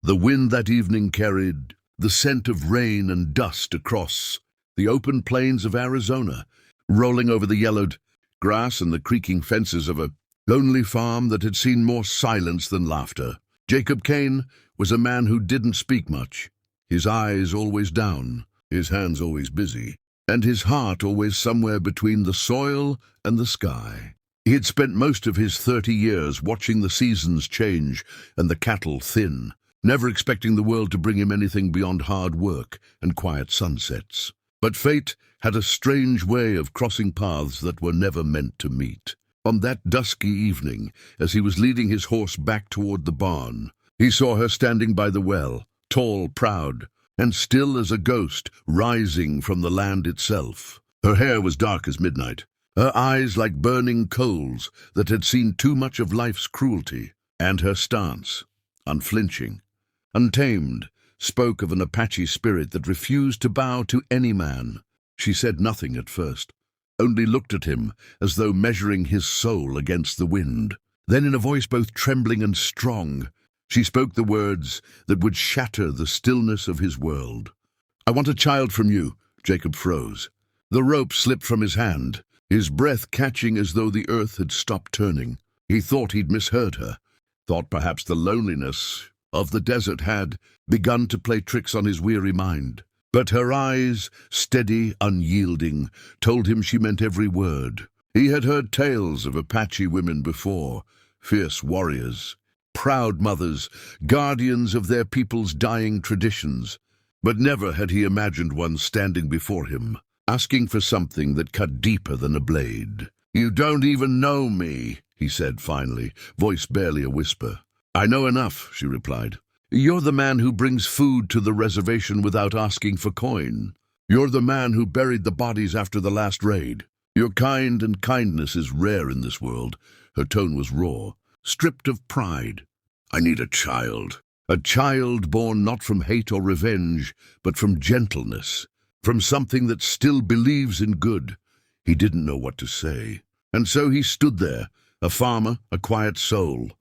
The wind that evening carried the scent of rain and dust across the open plains of Arizona, rolling over the yellowed grass and the creaking fences of a lonely farm that had seen more silence than laughter. Jacob Kane was a man who didn't speak much, his eyes always down, his hands always busy, and his heart always somewhere between the soil and the sky. He had spent most of his 30 years watching the seasons change and the cattle thin, never expecting the world to bring him anything beyond hard work and quiet sunsets. But fate had a strange way of crossing paths that were never meant to meet. On that dusky evening, as he was leading his horse back toward the barn, he saw her standing by the well, tall, proud, and still as a ghost rising from the land itself. Her hair was dark as midnight, her eyes like burning coals that had seen too much of life's cruelty, and her stance, unflinching, untamed, spoke of an Apache spirit that refused to bow to any man. She said nothing at first, only looked at him as though measuring his soul against the wind. Then, in a voice both trembling and strong, she spoke the words that would shatter the stillness of his world. "I want a child from you." Jacob froze. The rope slipped from his hand, his breath catching as though the earth had stopped turning. He thought he'd misheard her, thought perhaps the loneliness of the desert had begun to play tricks on his weary mind. But her eyes, steady, unyielding, told him she meant every word. He had heard tales of Apache women before, fierce warriors, proud mothers, guardians of their people's dying traditions. But never had he imagined one standing before him, asking for something that cut deeper than a blade. "You don't even know me," he said finally, voice barely a whisper. "I know enough," she replied. "You're the man who brings food to the reservation without asking for coin. You're the man who buried the bodies after the last raid. Your kind and kindness is rare in this world." Her tone was raw, stripped of pride. "I need a child born not from hate or revenge, but from gentleness, from something that still believes in good." He didn't know what to say, and so he stood there, a farmer, a quiet soul,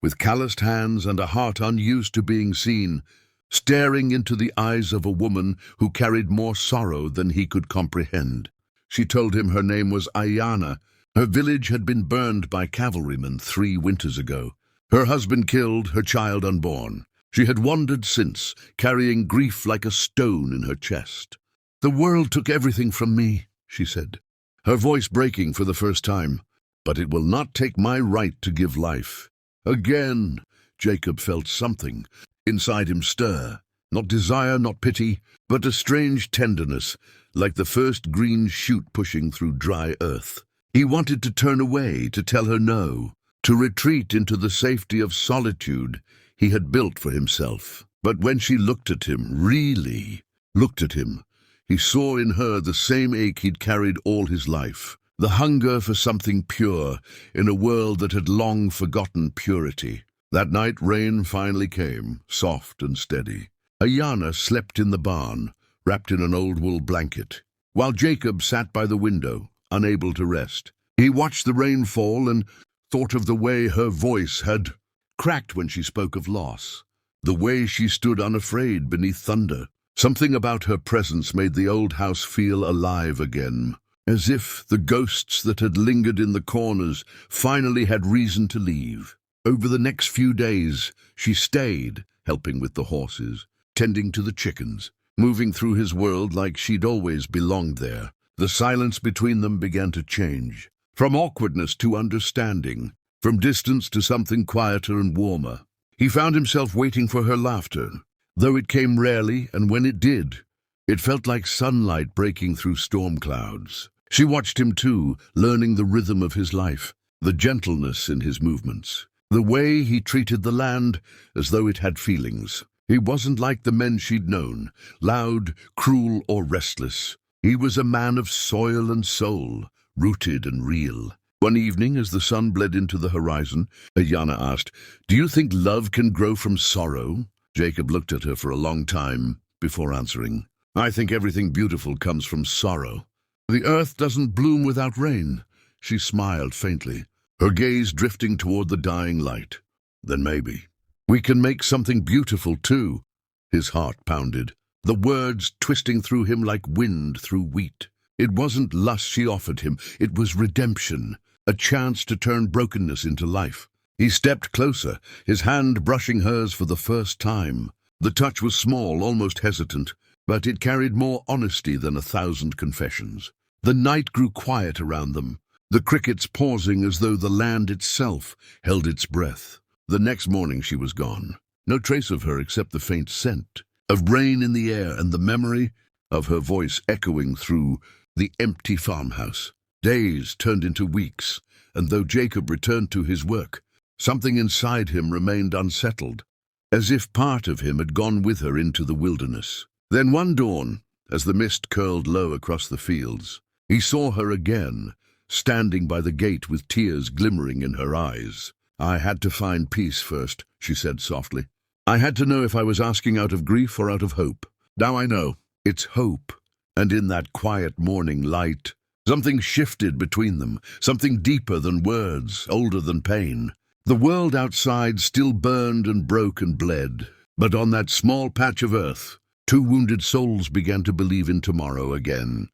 with calloused hands and a heart unused to being seen, staring into the eyes of a woman who carried more sorrow than he could comprehend. She told him her name was Ayanna. Her village had been burned by cavalrymen 3 winters ago. Her husband killed, her child unborn. She had wandered since, carrying grief like a stone in her chest. "The world took everything from me," she said, her voice breaking for the first time. "But it will not take my right to give life." Again, Jacob felt something inside him stir, not desire, not pity, but a strange tenderness, like the first green shoot pushing through dry earth. He wanted to turn away, to tell her no, to retreat into the safety of solitude he had built for himself. But when she looked at him, really looked at him, he saw in her the same ache he'd carried all his life. The hunger for something pure in a world that had long forgotten purity. That night rain finally came, soft and steady. Ayanna slept in the barn, wrapped in an old wool blanket, while Jacob sat by the window, unable to rest. He watched the rain fall and thought of the way her voice had cracked when she spoke of loss, the way she stood unafraid beneath thunder. Something about her presence made the old house feel alive again, as if the ghosts that had lingered in the corners finally had reason to leave. Over the next few days, she stayed, helping with the horses, tending to the chickens, moving through his world like she'd always belonged there. The silence between them began to change, from awkwardness to understanding, from distance to something quieter and warmer. He found himself waiting for her laughter, though it came rarely, and when it did, it felt like sunlight breaking through storm clouds. She watched him too, learning the rhythm of his life, the gentleness in his movements, the way he treated the land as though it had feelings. He wasn't like the men she'd known, loud, cruel, or restless. He was a man of soil and soul, rooted and real. One evening, as the sun bled into the horizon, Ayanna asked, "Do you think love can grow from sorrow?" Jacob looked at her for a long time before answering. "I think everything beautiful comes from sorrow. The earth doesn't bloom without rain." She smiled faintly, her gaze drifting toward the dying light. "Then maybe We can make something beautiful too. His heart pounded, the words twisting through him like wind through wheat. It wasn't lust she offered him, it was redemption, a chance to turn brokenness into life. He stepped closer, his hand brushing hers for the first time. The touch was small, almost hesitant, but it carried more honesty than 1,000 confessions. The night grew quiet around them, the crickets pausing as though the land itself held its breath. The next morning she was gone. No trace of her except the faint scent of rain in the air and the memory of her voice echoing through the empty farmhouse. Days turned into weeks, and though Jacob returned to his work, something inside him remained unsettled, as if part of him had gone with her into the wilderness. Then one dawn, as the mist curled low across the fields, he saw her again, standing by the gate with tears glimmering in her eyes. "I had to find peace first," she said softly. "I had to know if I was asking out of grief or out of hope. Now I know. It's hope." And in that quiet morning light, something shifted between them, something deeper than words, older than pain. The world outside still burned and broke and bled, but on that small patch of earth, two wounded souls began to believe in tomorrow again.